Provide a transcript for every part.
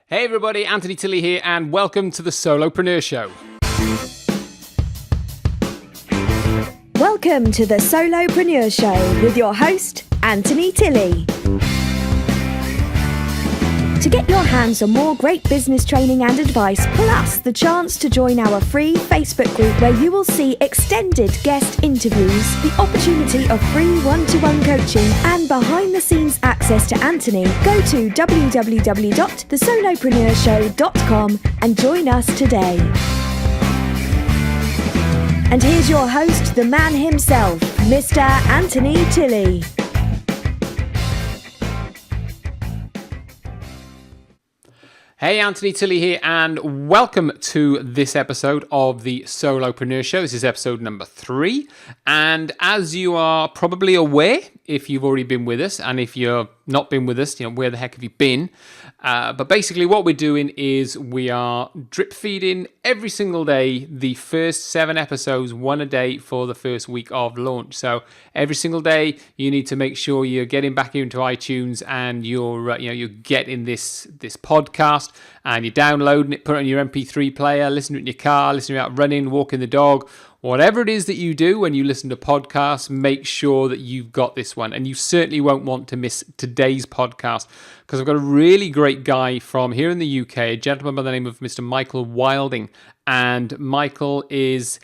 Hey everybody, Anthony Tilley here and welcome to the Solopreneur Show. Welcome to the Solopreneur Show with your host, Anthony Tilley. To get your hands on more great business training and advice, plus the chance to join our free Facebook group where you will see extended guest interviews, the opportunity of free one-to-one coaching, and behind-the-scenes access to Anthony, go to www.thesolopreneurshow.com and join us today. And here's your host, the man himself, Mr. Anthony Tilley. Hey, Anthony Tilley here and welcome to this episode of the Solopreneur Show. This is episode number 3. And as you are probably aware, if you've already been with us, and if you've not been with us, where the heck have you been? But basically what we're doing is we are drip feeding every single day the first 7 episodes, one a day for the first week of launch. So every single day you need to make sure you're getting back into iTunes and you're getting this podcast and you're downloading it, put it on your MP3 player, listen to it in your car, listen to it out running, walking the dog. Whatever it is that you do when you listen to podcasts, make sure that you've got this one. And you certainly won't want to miss today's podcast because I've got a really great guy from here in the UK, a gentleman by the name of Mr. Michael Wilding. And Michael he's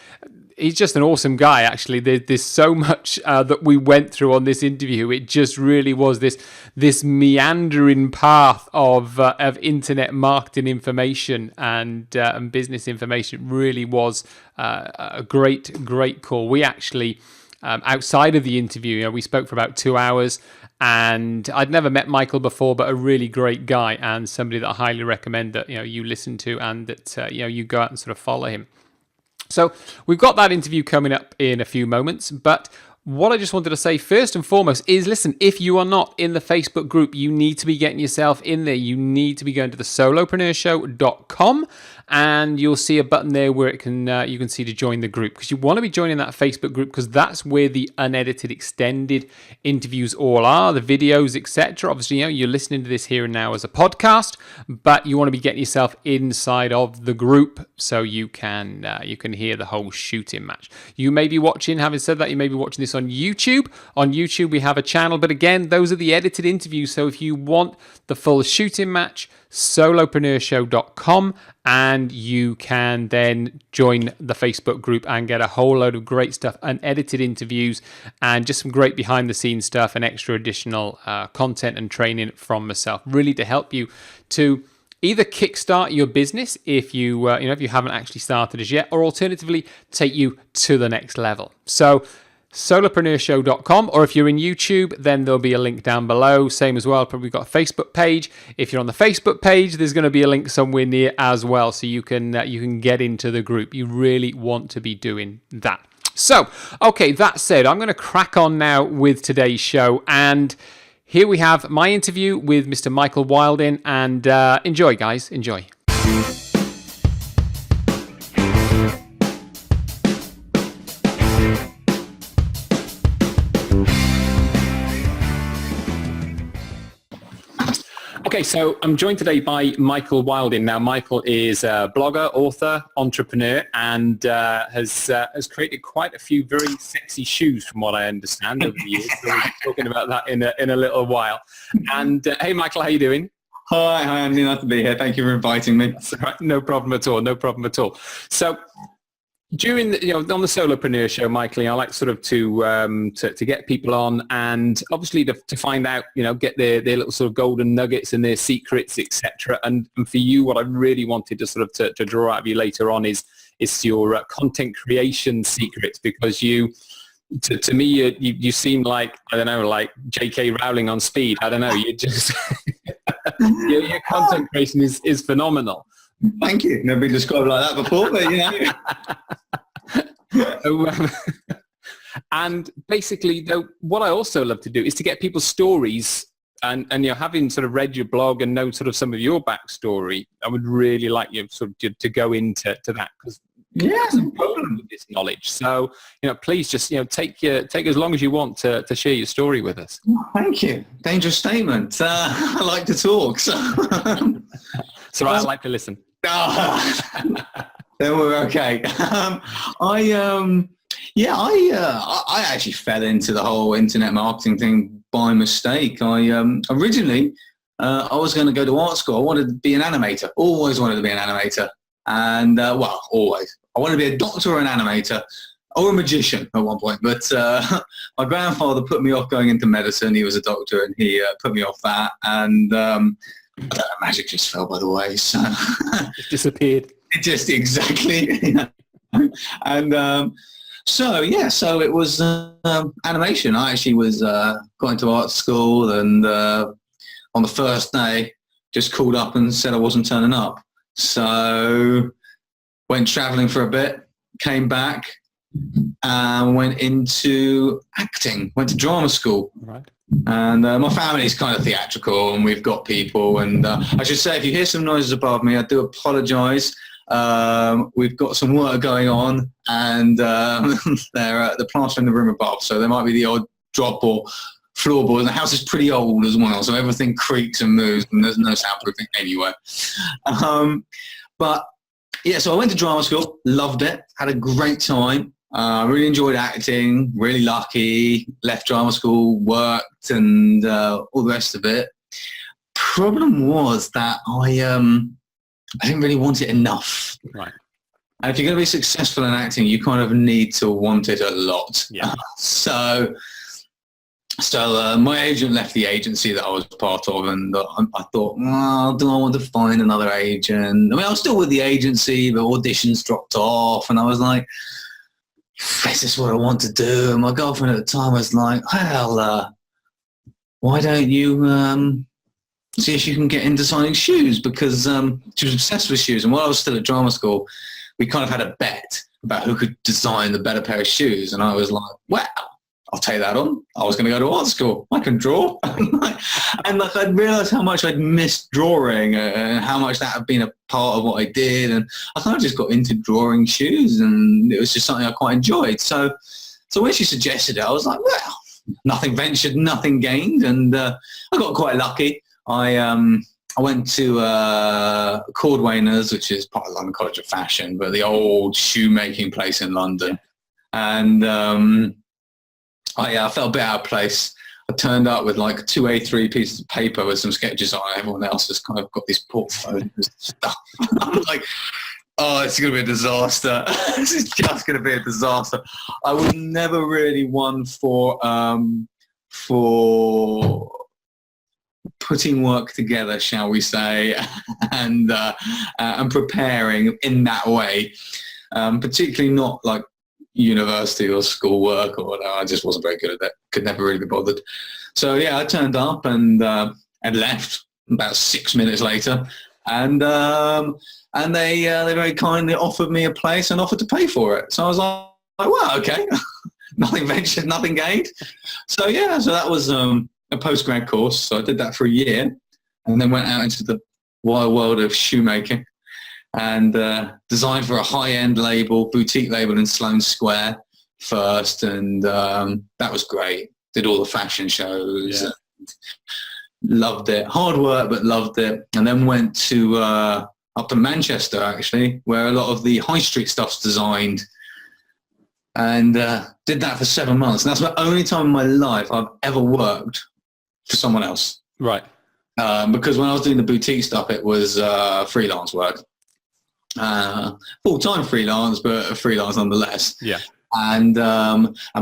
just an awesome guy, actually. There's so much that we went through on this interview. It just really was this meandering path of internet marketing information and business information. It really was a great call. We actually, outside of the interview, we spoke for about 2 hours. And I'd never met Michael before, but a really great guy and somebody that I highly recommend that you listen to and that you go out and sort of follow him. So we've got that interview coming up in a few moments, but what I just wanted to say first and foremost is, listen, if you are not in the Facebook group, you need to be getting yourself in there. You need to be going to the solopreneurshow.com and you'll see a button there where you can see to join the group, because you want to be joining that Facebook group because that's where the unedited extended interviews all are, the videos, etc. Obviously, you're listening to this here and now as a podcast, but you want to be getting yourself inside of the group so you can hear the whole shooting match. You may be watching, having said that, you may be watching this on YouTube. On YouTube, we have a channel, but again, those are the edited interviews. So if you want the full shooting match, solopreneurshow.com, and you can then join the Facebook group and get a whole load of great stuff, unedited interviews, and just some great behind the scenes stuff and extra additional content and training from myself, really to help you to either kickstart your business if you haven't actually started as yet, or alternatively take you to the next level. So solopreneurshow.com, or if you're in YouTube, then there'll be a link down below. Same as well, probably got a Facebook page. If you're on the Facebook page, there's going to be a link somewhere near as well, so you can get into the group. You really want to be doing that. So, okay, that said, I'm going to crack on now with today's show, and here we have my interview with Mr. Michael Wilding, and enjoy, guys, enjoy. Okay, so I'm joined today by Michael Wilding. Now, Michael is a blogger, author, entrepreneur, and has created quite a few very sexy shoes, from what I understand, over the years. So we'll be talking about that in a little while. And hey, Michael, how you doing? Hi, Andy. Nice to be here. Thank you for inviting me. That's all right. No problem at all. So during on the Solopreneur Show, Michael, I like sort of to get people on and obviously to find out, get their little sort of golden nuggets and their secrets, etc. And for you, what I really wanted to sort of to draw out of you later on is your content creation secrets, because to me you seem like, I don't know, like J.K. Rowling on speed. I don't know. You just your content creation is phenomenal. Thank you. Never been described like that before, but and basically, though, what I also love to do is to get people's stories, and having sort of read your blog and know sort of some of your backstory, I would really like you sort of to go into that, because yes, no problem with this knowledge. So please just take as long as you want to share your story with us. Thank you. Dangerous statement. I like to talk. So So I like to listen. Then we're okay. I actually fell into the whole internet marketing thing by mistake. Originally, I was going to go to art school. I wanted to be an animator. Always wanted to be an animator. And, always. I wanted to be a doctor or an animator or a magician at one point. But my grandfather put me off going into medicine. He was a doctor, and he put me off that. And I don't know, magic just fell by the way. So It disappeared. it just exactly. And so it was animation. I actually was got into art school, and on the first day just called up and said I wasn't turning up. So went traveling for a bit, came back, and went into acting, went to drama school. Right. And my family's kind of theatrical, and we've got people. And I should say, if you hear some noises above me, I do apologise. We've got some work going on, and they're plastering the room above, so there might be the odd drop or floorboards. The house is pretty old as well, so everything creaks and moves, and there's no soundproofing anywhere. But yeah, so I went to drama school, loved it, had a great time. Really enjoyed acting, really lucky, left drama school, worked, and all the rest of it. Problem was that I didn't really want it enough. Right. And if you're going to be successful in acting, you kind of need to want it a lot. Yeah. So my agent left the agency that I was part of, and I thought, well, do I want to find another agent? I mean, I was still with the agency, but auditions dropped off, and I was like, this is what I want to do. And my girlfriend at the time was like, well, why don't you see if you can get into designing shoes? Because she was obsessed with shoes. And while I was still at drama school, we kind of had a bet about who could design the better pair of shoes. And I was like, well, I'll take that on. I was going to go to art school. I can draw. And I'd realised how much I'd missed drawing and how much that had been a part of what I did. And I kind of just got into drawing shoes, and it was just something I quite enjoyed. So when she suggested it, I was like, well, nothing ventured, nothing gained. And I got quite lucky. I went to Cordwainers, which is part of London College of Fashion, but the old shoemaking place in London. And I felt a bit out of place. I turned up with like 2 A3 pieces of paper with some sketches on it. Everyone else has kind of got these portfolios and stuff. I'm like, oh, it's going to be a disaster. This is just going to be a disaster. I was never really one for putting work together, shall we say, and preparing in that way, particularly not like university or school work or whatever. I just wasn't very good at that. Could never really be bothered. So yeah, I turned up and left about 6 minutes later, and they very kindly offered me a place and offered to pay for it. So I was like well, okay, nothing ventured, nothing gained. So yeah, so that was a postgrad course. So I did that for a year, and then went out into the wild world of shoemaking, and designed for a high-end label, boutique label in Sloane Square first, and that was great. Did all the fashion shows, and loved it. Hard work, but loved it. And then went to up to Manchester, actually, where a lot of the high street stuff's designed, and did that for 7 months. And that's the only time in my life I've ever worked for someone else. Right. Because when I was doing the boutique stuff, it was freelance work. Full-time freelance, but freelance nonetheless. Yeah. And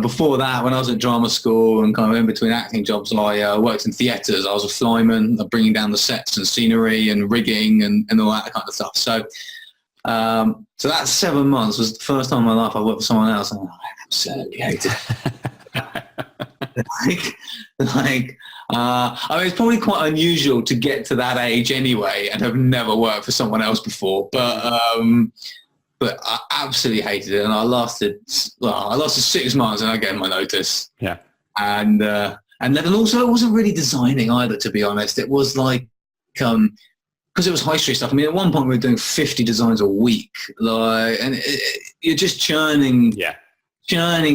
before that, when I was at drama school and kind of in between acting jobs, I worked in theatres. I was a flyman, bringing down the sets and scenery and rigging and all that kind of stuff. So that 7 months was the first time in my life I worked for someone else, and I absolutely hated it. I mean, it's probably quite unusual to get to that age anyway and have never worked for someone else before, but I absolutely hated it, and I lasted 6 months, and I gave my notice. Yeah. And then also I wasn't really designing either, to be honest. It was like, because it was high street stuff. I mean, at one point we were doing 50 designs a week, you're just churning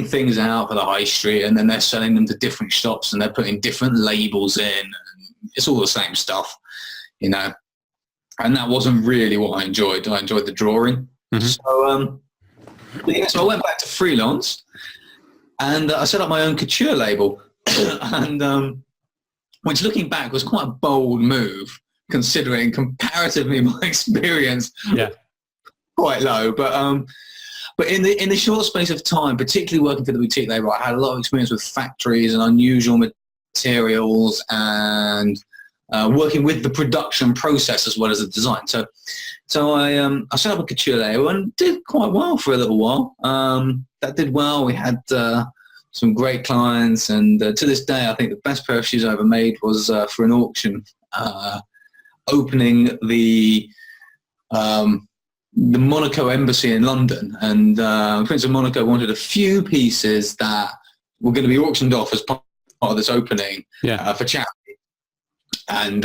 things out for the high street, and then they're selling them to different shops, and they're putting different labels in. And it's all the same stuff, you know. And that wasn't really what I enjoyed. I enjoyed the drawing. So I went back to freelance, and I set up my own couture label, and which, looking back, was quite a bold move, considering comparatively my experience quite low. But in the short space of time, particularly working for the boutique label, I had a lot of experience with factories and unusual materials, and working with the production process as well as the design. So I set up a couture label and did quite well for a little while. That did well. We had some great clients, and to this day, I think the best pair of shoes I ever made was for an auction, opening the Monaco embassy in London, and Prince of Monaco wanted a few pieces that were going to be auctioned off as part of this opening for charity. And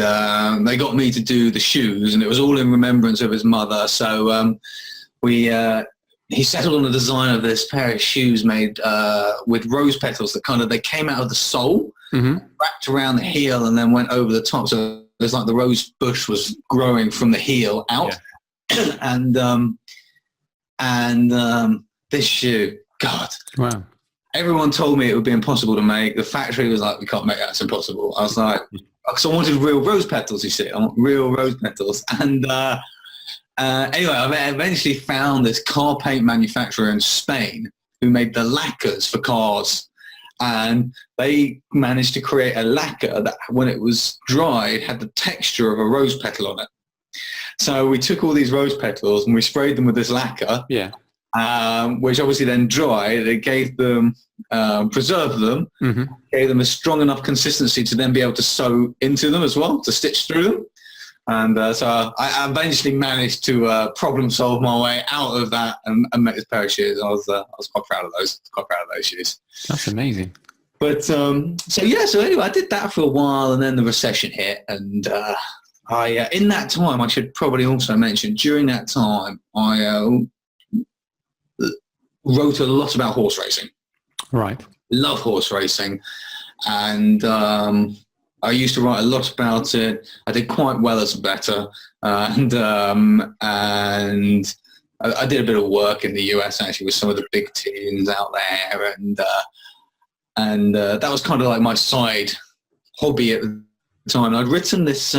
they got me to do the shoes, and it was all in remembrance of his mother. So he settled on the design of this pair of shoes made with rose petals that they came out of the sole, wrapped around the heel, and then went over the top. So it's like the rose bush was growing from the heel out. And this shoe, God, wow! Everyone told me it would be impossible to make. The factory was like, "We can't make that; it's impossible." I was like, because I wanted real rose petals. You see, I want real rose petals. And anyway, I eventually found this car paint manufacturer in Spain who made the lacquers for cars, and they managed to create a lacquer that, when it was dried, had the texture of a rose petal on it. So we took all these rose petals and we sprayed them with this lacquer, which obviously then dried. It gave them, preserved them, gave them a strong enough consistency to then be able to sew into them as well, to stitch through them. And so I eventually managed to problem solve my way out of that and make this pair of shoes. I was quite proud of those. Shoes. That's amazing. But so anyway, I did that for a while, and then the recession hit, and in that time, I should probably also mention, during that time, I wrote a lot about horse racing. Right. Love horse racing. And I used to write a lot about it. I did quite well as a bettor. And I did a bit of work in the US, actually, with some of the big teams out there. And that was kind of like my side hobby at the time. I'd written this...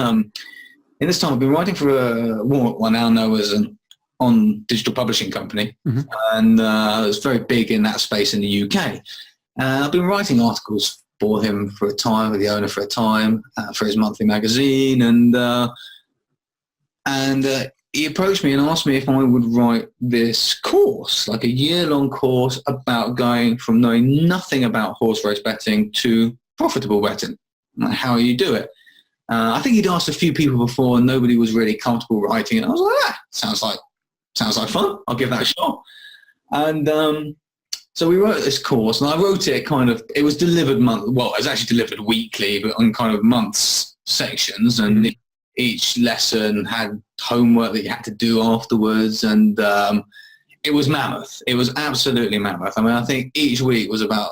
in this time, I've been writing for what I now know as on digital publishing company, and it was very big in that space in the UK. I've been writing articles for him for a time, with the owner for a time, for his monthly magazine, and he approached me and asked me if I would write this course, like a year-long course about going from knowing nothing about horse race betting to profitable betting, like how you do it. I think he'd asked a few people before, and nobody was really comfortable writing it. I was like, sounds like fun. I'll give that a shot. And so we wrote this course, and I wrote it it was delivered it was actually delivered weekly, but on kind of months sections, and each lesson had homework that you had to do afterwards, and it was mammoth. It was absolutely mammoth. I mean, I think each week was about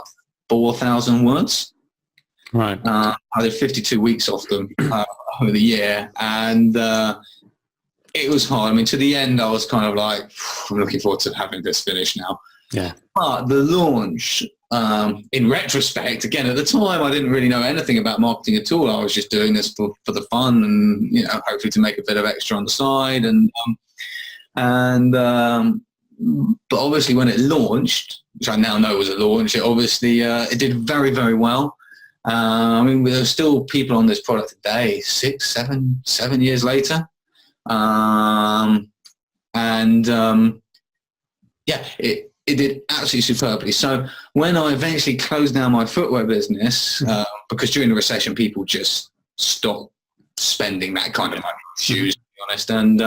4,000 words. Right. I did 52 weeks off them over the year, and it was hard. I mean, to the end, I was kind of like, I'm looking forward to having this finished now. Yeah. But the launch, in retrospect, again, at the time, I didn't really know anything about marketing at all. I was just doing this for the fun, and hopefully to make a bit of extra on the side. But obviously, when it launched, which I now know was a launch, it did very, very well. I mean, there's still people on this product today, 6, 7 years later. It did absolutely superbly. So when I eventually closed down my footwear business, because during the recession, people just stopped spending that kind of money on shoes, to be honest. And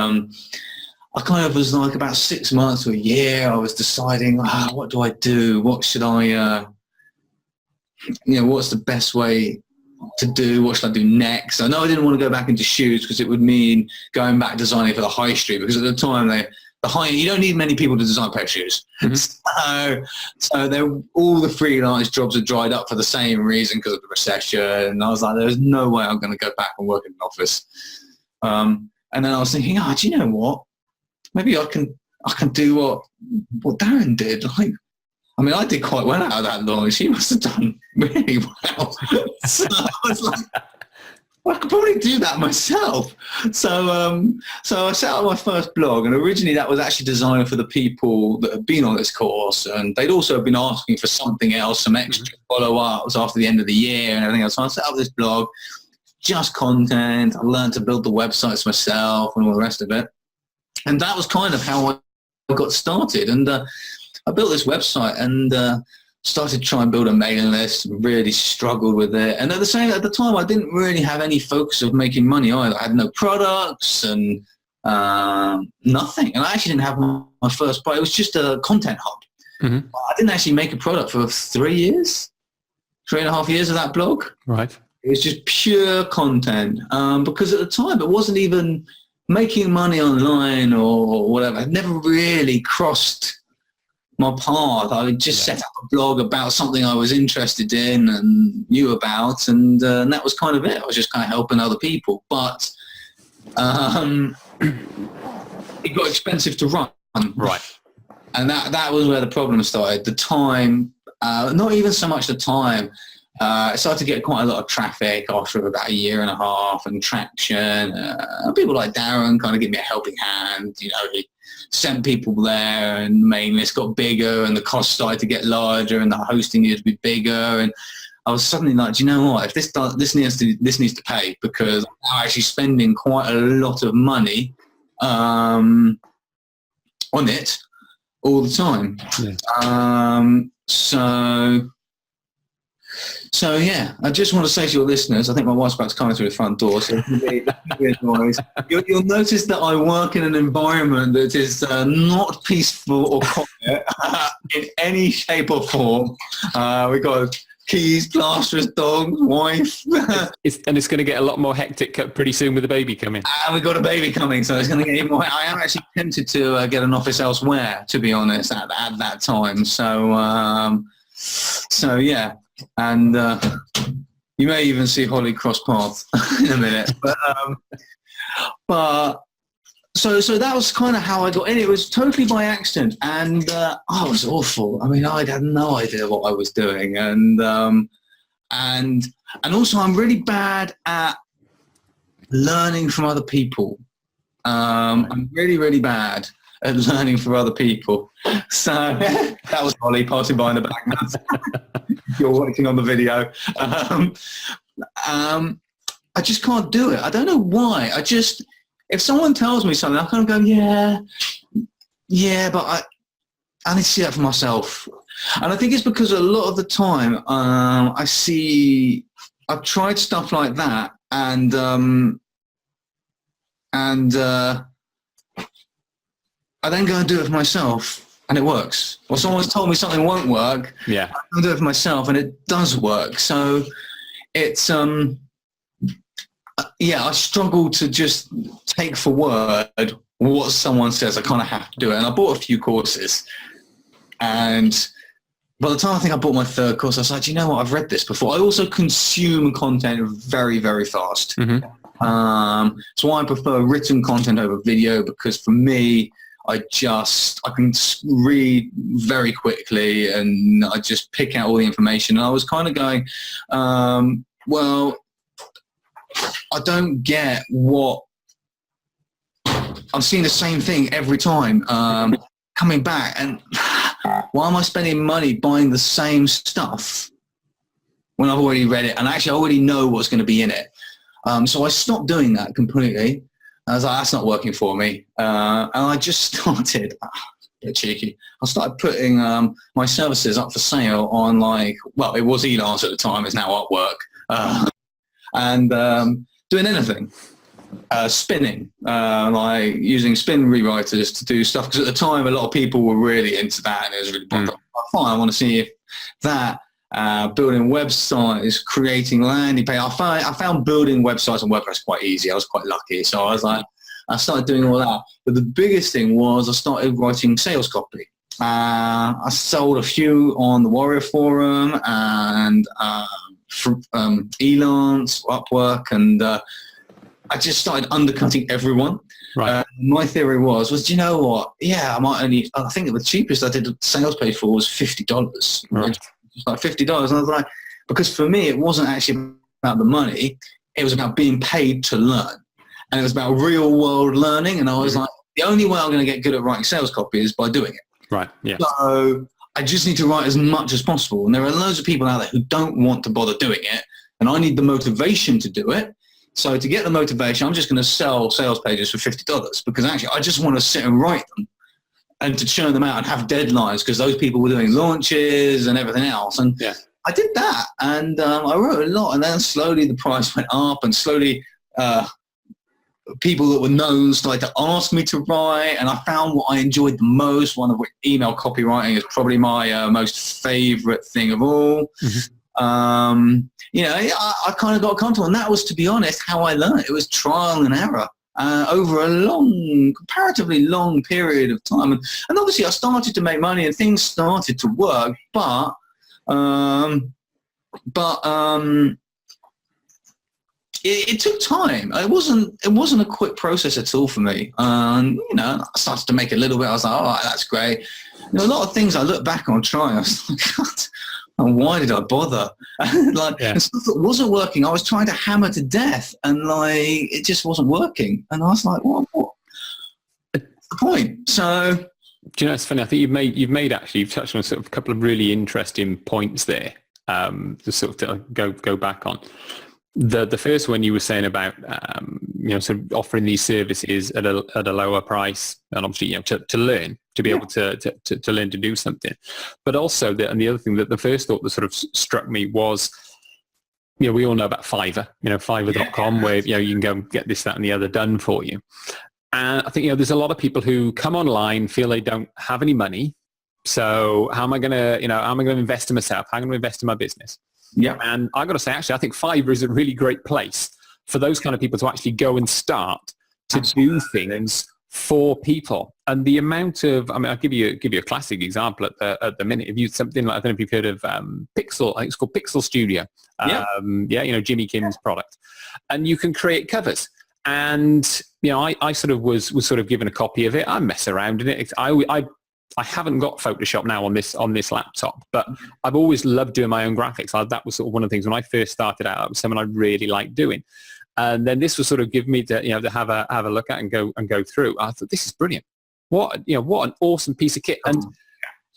I kind of was like, about 6 months to a year, I was deciding, what do I do? What should I... what's the best way to do? What should I do next? I know I didn't want to go back into shoes because it would mean going back designing for the high street, because at the time you don't need many people to design a pair of shoes. So all the freelance jobs had dried up for the same reason, because of the recession. And I was like, there's no way I'm going to go back and work in an office. And then I was thinking, do you know what? Maybe I can do what Darren did. Like, I mean, I did quite well out of that launch. She must have done really well. So I was like, well, I could probably do that myself. So I set up my first blog, and originally that was actually designed for the people that had been on this course, and they'd also been asking for something else, some extra follow-ups after the end of the year and everything else. So I set up this blog, just content. I learned to build the websites myself and all the rest of it. And that was kind of how I got started. And I built this website and started to try and build a mailing list, really struggled with it. And at the time, I didn't really have any focus of making money either. I had no products and nothing. And I actually didn't have my first product. It was just a content hub. Mm-hmm. I didn't actually make a product for 3.5 years of that blog. Right. It was just pure content because at the time, it wasn't even making money online or whatever. I'd never really crossed my path. I would just set up a blog about something I was interested in and knew about, and that was kind of it. I was just kind of helping other people, but it got expensive to run. Right. And that was where the problem started. The time, not even so much the time. I started to get quite a lot of traffic after about 1.5 years and traction. People like Darren kind of give me a helping hand. You know, he sent people there, and the mailing list got bigger, and the cost started to get larger, and the hosting needed to be bigger. And I was suddenly like, do you know what? If this needs to pay, because I'm actually spending quite a lot of money on it all the time. Yeah. So yeah, I just want to say to your listeners, I think my wife's about to come through the front door, so you'll notice that I work in an environment that is not peaceful or quiet in any shape or form. We've got keys, plasterers, dog, wife. It's going to get a lot more hectic pretty soon with the baby coming. And we've got a baby coming, so it's going to get even more. I am actually tempted to get an office elsewhere, to be honest, at that time. So yeah. And you may even see Holly cross paths in a minute. But so that was kind of how I got in. It was totally by accident, and I was awful. I mean, I had no idea what I was doing, and also I'm really bad at learning from other people. I'm really, really bad at learning from other people. So that was Holly passing by in the back. You're watching on the video. I just can't do it. I don't know why. If someone tells me something, I kind of go, yeah, but I need to see that for myself. And I think it's because a lot of the time I've tried stuff like that, and I then go and do it for myself, and it works. Or someone's told me something won't work. Yeah, I can do it for myself, and it does work. So it's I struggle to just take for word what someone says. I kind of have to do it. And I bought a few courses, and by the time I think I bought my third course, I was like, you know what? I've read this before. I also consume content very, very fast. Mm-hmm. So I prefer written content over video, because for me, I can read very quickly, and I just pick out all the information. And I was kind of going, well, I don't get what I'm seeing the same thing every time coming back, and why am I spending money buying the same stuff when I've already read it and actually I already know what's going to be in it? So I stopped doing that completely. I was like, that's not working for me. And I just started, a bit cheeky, I started putting my services up for sale on it was Elance at the time, it's now Upwork, and doing anything. Spinning, like using spin rewriters to do stuff, because at the time a lot of people were really into that, and it was really popular. Fine, I want to see if that building websites, creating landing page. I found building websites on WordPress quite easy. I was quite lucky, so I was like, I started doing all that. But the biggest thing was I started writing sales copy. I sold a few on the Warrior Forum and Elance, Upwork, and I just started undercutting everyone. Right. My theory was, do you know what? Yeah, I think the cheapest I did a sales page for was $50. Right. Just like $50. And I was like, because for me, it wasn't actually about the money. It was about being paid to learn. And it was about real world learning. And I was like, the only way I'm going to get good at writing sales copy is by doing it. Right. Yeah. So I just need to write as much as possible. And there are loads of people out there who don't want to bother doing it. And I need the motivation to do it. So to get the motivation, I'm just going to sell sales pages for $50 because actually I just want to sit and write them and to churn them out and have deadlines because those people were doing launches and everything else. And I did that and I wrote a lot, and then slowly the price went up and slowly people that were known started to ask me to write, and I found what I enjoyed the most, one of which email copywriting is probably my most favorite thing of all. I kind of got comfortable, and that was, to be honest, how I learned. It was trial and error over a comparatively long period of time. And obviously I started to make money and things started to work, but it took time. It wasn't a quick process at all for me. I started to make a little bit. I was like, all right, that's great. A lot of things I look back on trying, I was like, God, why did I bother? And stuff that wasn't working, I was trying to hammer to death, and it just wasn't working. And I was like, what? What's the point? So, do you know, it's funny. I think you've touched on sort of a couple of really interesting points there. To sort of go back on. The first one you were saying about sort of offering these services at a lower price, and obviously to learn, to be able to learn to do something, but also and the other thing, that the first thought that sort of struck me was, we all know about Fiverr, Fiverr.com, where you can go and get this, that, and the other done for you. And I think there's a lot of people who come online, feel they don't have any money, so how am I going to invest in myself? How am I going to invest in my business? Yeah. And I've got to say, actually, I think Fiverr is a really great place for those kind of people to actually go and start to do things for people. And the amount of, I'll give you a classic example at the minute. If you something like, I don't know if you've heard of Pixel, I think it's called Pixel Studio. Jimmy Kim's product. And you can create covers. And, I sort of was sort of given a copy of it. I mess around in it. I haven't got Photoshop now on this laptop, but I've always loved doing my own graphics. That was sort of one of the things when I first started out. That was something I really liked doing, and then this was sort of give me to have a look at and go through. I thought, this is brilliant. What an awesome piece of kit. And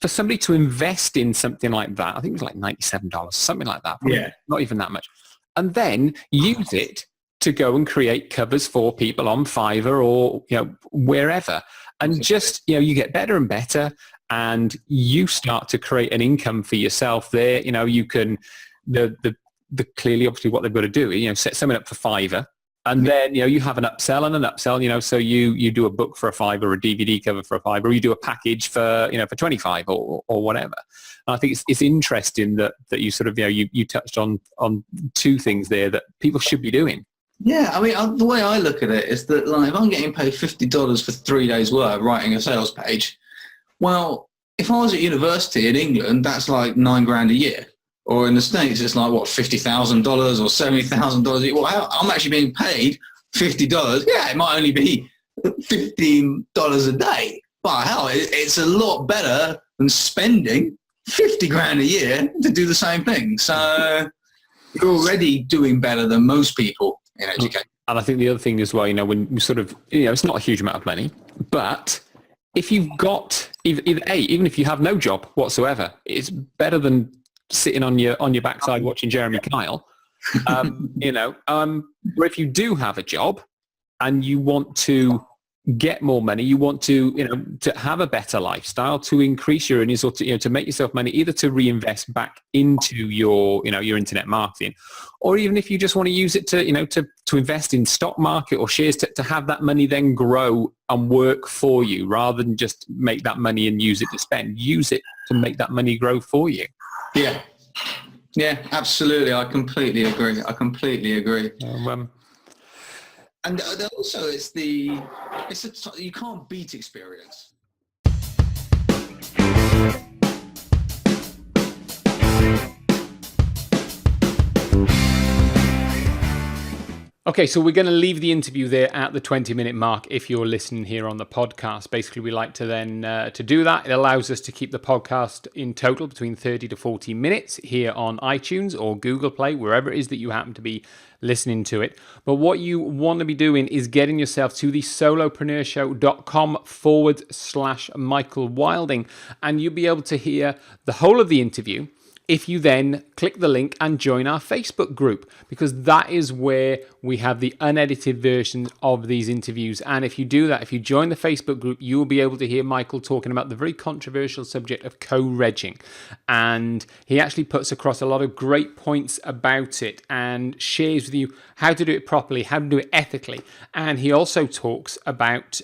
for somebody to invest in something like that, I think it was like $97, something like that. Not even that much, and then use it to go and create covers for people on Fiverr or wherever. And just, you get better and better, and you start to create an income for yourself there. You can, the clearly, obviously, what they've got to do, set something up for Fiverr, and then, you have an upsell and an upsell, so you do a book for a Fiverr, or a DVD cover for a Fiverr, or you do a package for, for 25 or whatever. And I think it's interesting that you sort of, you touched on two things there that people should be doing. Yeah, I mean, the way I look at it is that, if I'm getting paid $50 for 3 days' work writing a sales page, well, if I was at university in England, that's like $9,000 a year. Or in the States, it's like, $50,000 or $70,000 a year. Well, I'm actually being paid $50. Yeah, it might only be $15 a day. But hell, it's a lot better than spending $50,000 a year to do the same thing. So you're already doing better than most people in education. And I think the other thing as well, when you sort of, it's not a huge amount of money, but if you've got even if you have no job whatsoever, it's better than sitting on your backside watching Jeremy Kyle. Or if you do have a job and you want to get more money, you want to to have a better lifestyle, to increase your earnings, or to make yourself money, either to reinvest back into your your internet marketing, or even if you just want to use it to invest in stock market or shares, to have that money then grow and work for you, rather than just make that money and use it to spend. Use it to make that money grow for you. Yeah, absolutely. I completely agree. And also, you can't beat experience. Okay, so we're going to leave the interview there at the 20-minute mark if you're listening here on the podcast. Basically, we like to then to do that. It allows us to keep the podcast in total between 30 to 40 minutes here on iTunes or Google Play, wherever it is that you happen to be listening to it. But what you want to be doing is getting yourself to the solopreneurshow.com/Michael Wilding, and you'll be able to hear the whole of the interview if you then click the link and join our Facebook group, because that is where we have the unedited versions of these interviews. And if you do that, if you join the Facebook group, you will be able to hear Michael talking about the very controversial subject of co-regging. And he actually puts across a lot of great points about it and shares with you how to do it properly, how to do it ethically. And he also talks about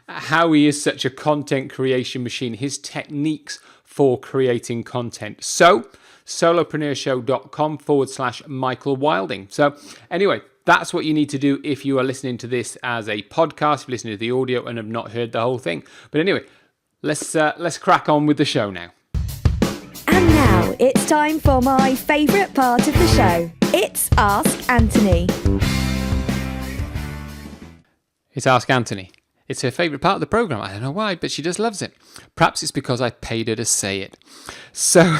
how he is such a content creation machine, his techniques for creating content. So, solopreneurshow.com/Michael Wilding. So, anyway, that's what you need to do if you are listening to this as a podcast, listening to the audio and have not heard the whole thing. But anyway, let's crack on with the show now. And now it's time for my favourite part of the show. It's Ask Anthony. It's Ask Anthony. It's her favourite part of the programme. I don't know why, but she just loves it. Perhaps it's because I paid her to say it. So,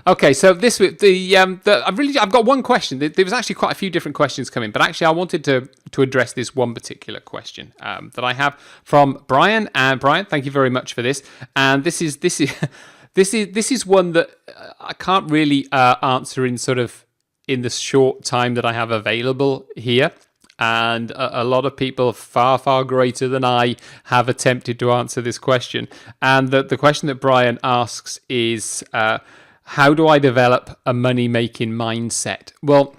okay, so this week, I've got one question. There was actually quite a few different questions coming, but actually I wanted to address this one particular question that I have from Brian. And Brian, thank you very much for this. And this is one that I can't really answer in the short time that I have available here. And a lot of people far, far greater than I have attempted to answer this question. And the question that Brian asks is, how do I develop a money-making mindset? Well,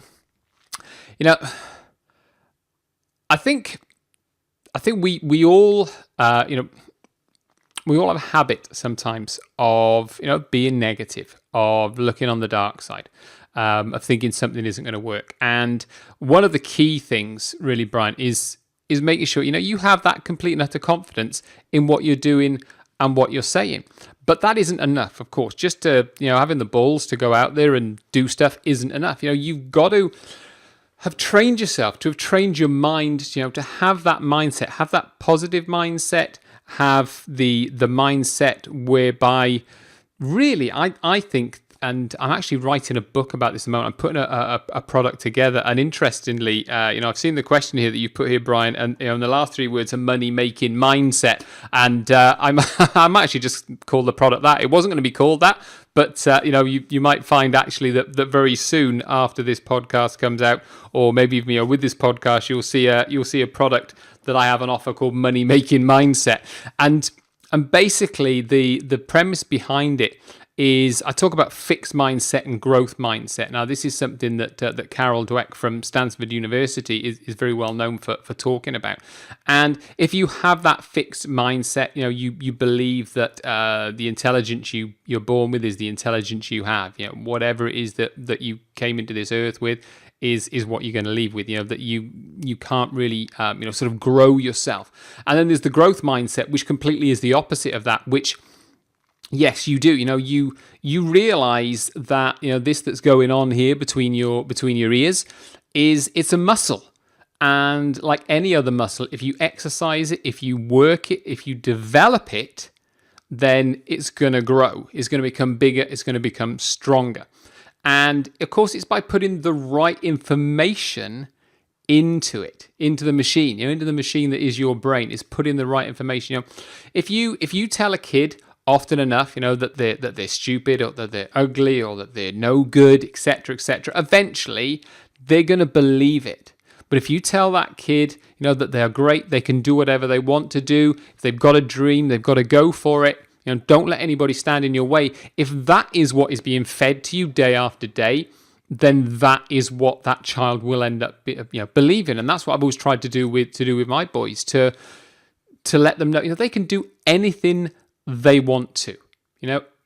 I think we all, we all have a habit sometimes of, being negative, of looking on the dark side. Of thinking something isn't going to work. And one of the key things, really, Brian, is making sure, you have that complete and utter confidence in what you're doing and what you're saying. But that isn't enough, of course. Just to, having the balls to go out there and do stuff isn't enough. You've got to have trained yourself, to have trained your mind, to have that mindset, have that positive mindset, have the mindset whereby really, I think, and I'm actually writing a book about this at the moment. I'm putting a product together. And interestingly, I've seen the question here that you put here, Brian, and in the last three words, a money-making mindset. And I'm actually just called the product that. It wasn't going to be called that, but you might find actually that very soon after this podcast comes out, or maybe even with this podcast, you'll see a product that I have on offer called Money-Making Mindset. And basically the premise behind it is I talk about fixed mindset and growth mindset. Now, this is something that Carol Dweck from Stanford University is very well known for talking about. And if you have that fixed mindset, you believe that the intelligence you're born with is the intelligence you have. Whatever it is that you came into this earth with is what you're going to leave with. That you can't really sort of grow yourself. And then there's the growth mindset, which completely is the opposite of that, which yes, you do. You realize that this that's going on here between your ears it's a muscle, and like any other muscle, if you exercise it, if you work it, if you develop it, then it's going to grow. It's going to become bigger. It's going to become stronger. And of course, it's by putting the right information into the machine. Into the machine that is your brain. Is putting the right information. If you tell a kid often enough, that they're stupid, or that they're ugly, or that they're no good, etc., eventually they're going to believe it. But if you tell that kid, that they're great, they can do whatever they want to do, if they've got a dream, they've got to go for it, don't let anybody stand in your way. If that is what is being fed to you day after day, then that is what that child will end up believing. And that's what I've always tried to do with my boys, to let them know, they can do anything they want to,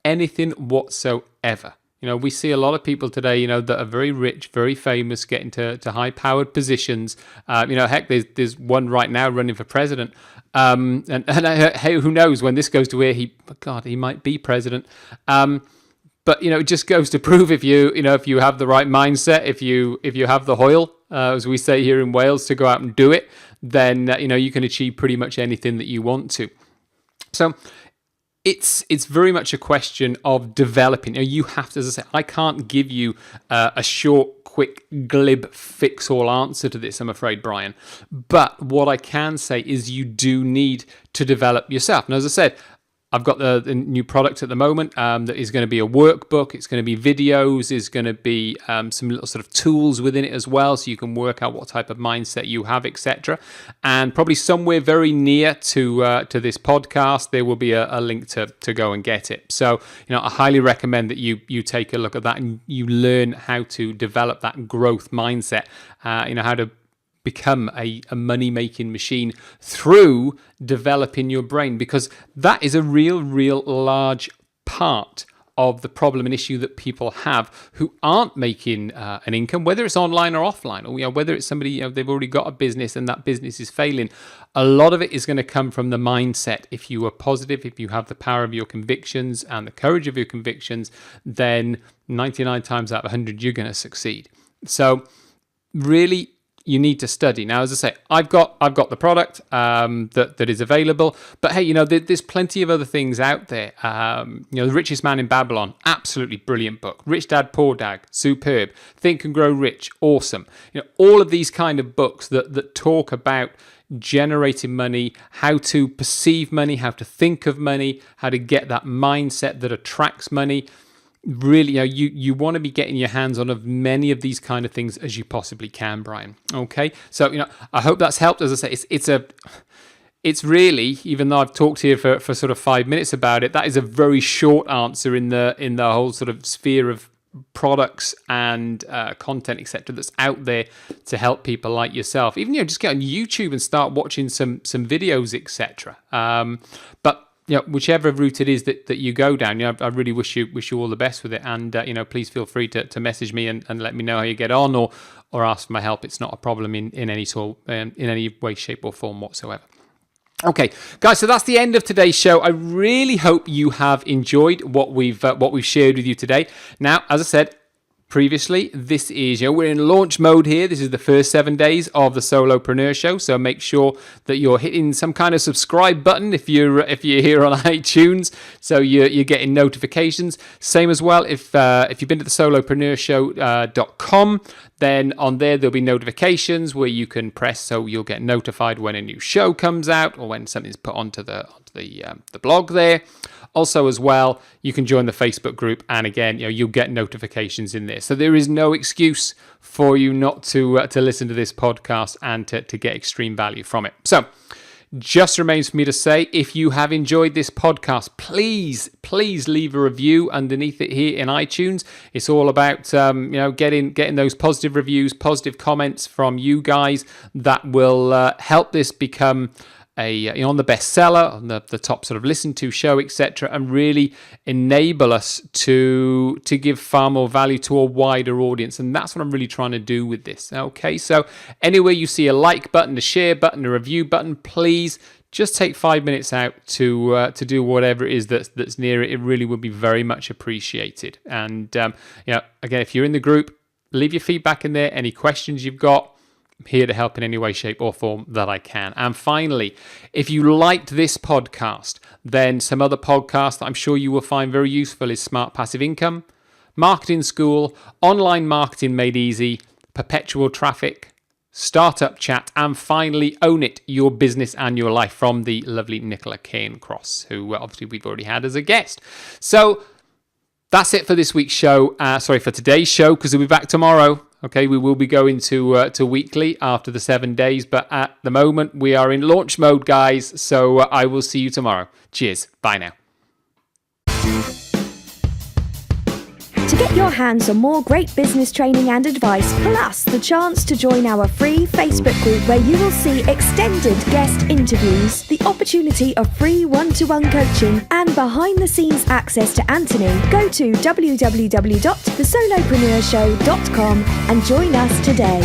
anything whatsoever. We see a lot of people today, that are very rich, very famous, getting to high-powered positions. Heck, there's one right now running for president. And hey, who knows when this goes to where he might be president. But it just goes to prove if you have the right mindset, if you have the oil, as we say here in Wales, to go out and do it, then you can achieve pretty much anything that you want to. So it's very much a question of developing. You have to, as I say, I can't give you a short, quick, glib, fix-all answer to this, I'm afraid, Brian. But what I can say is you do need to develop yourself. And as I said, I've got the new product at the moment that is going to be a workbook. It's going to be videos. There's going to be some little sort of tools within it as well, so you can work out what type of mindset you have, etc. And probably somewhere very near to this podcast, there will be a link to go and get it. So I highly recommend that you take a look at that and you learn how to develop that growth mindset. How to become a money-making machine through developing your brain, because that is a real large part of the problem and issue that people have who aren't making an income, whether it's online or offline, or whether it's somebody they've already got a business and that business is failing. A lot of it is going to come from the mindset. If you are positive, if you have the power of your convictions and the courage of your convictions, then 99 times out of 100 you're going to succeed. So really, you need to study. Now, as I say, I've got the product that is available, but hey, there's plenty of other things out there. The Richest Man in Babylon, absolutely brilliant book. Rich Dad, Poor Dad, superb. Think and Grow Rich, awesome. All of these kind of books that talk about generating money, how to perceive money, how to think of money, how to get that mindset that attracts money. Really, you want to be getting your hands on as many of these kind of things as you possibly can, Brian. Okay, so I hope that's helped. As I say, it's really, even though I've talked here for sort of 5 minutes about it, that is a very short answer in the whole sort of sphere of products and content, etc., that's out there to help people like yourself. Even just get on YouTube and start watching some videos, etc. But whichever route it is that you go down, I really wish you all the best with it. And please feel free to message me and let me know how you get on, or ask for my help. It's not a problem in any way, shape, or form whatsoever. Okay, guys, so that's the end of today's show. I really hope you have enjoyed what we've shared with you today. Now, as I said previously, this is, we're in launch mode here. This is the first 7 days of the Solopreneur Show. So make sure that you're hitting some kind of subscribe button if you're here on iTunes, so you're getting notifications. Same as well, if you've been to the solopreneurshow.com, then on there'll be notifications where you can press, so you'll get notified when a new show comes out or when something's put onto the blog there. Also, as well, you can join the Facebook group, and again, you'll get notifications in there. So there is no excuse for you not to listen to this podcast and to get extreme value from it. So, just remains for me to say, if you have enjoyed this podcast, please leave a review underneath it here in iTunes. It's all about getting those positive reviews, positive comments from you guys that will help this become on the bestseller, on the top sort of listened to show, etc., and really enable us to give far more value to a wider audience. And that's what I'm really trying to do with this. Okay, so anywhere you see a like button, a share button, a review button, please just take 5 minutes out to do whatever it is that's near it. It really would be very much appreciated. And again, if you're in the group, leave your feedback in there. Any questions you've got, I'm here to help in any way, shape, or form that I can. And finally, if you liked this podcast, then some other podcasts that I'm sure you will find very useful is Smart Passive Income, Marketing School, Online Marketing Made Easy, Perpetual Traffic, Startup Chat, and finally, Own It, Your Business and Your Life, from the lovely Nicola Cairncross, who obviously we've already had as a guest. So that's it for this week's show. For today's show, because we'll be back tomorrow. Okay, we will be going to weekly after the 7 days, but at the moment we are in launch mode, guys. So I will see you tomorrow. Cheers. Bye now. To get your hands on more great business training and advice, plus the chance to join our free Facebook group where you will see extended guest interviews, the opportunity of free one-to-one coaching, and behind-the-scenes access to Anthony, go to www.thesolopreneurshow.com and join us today.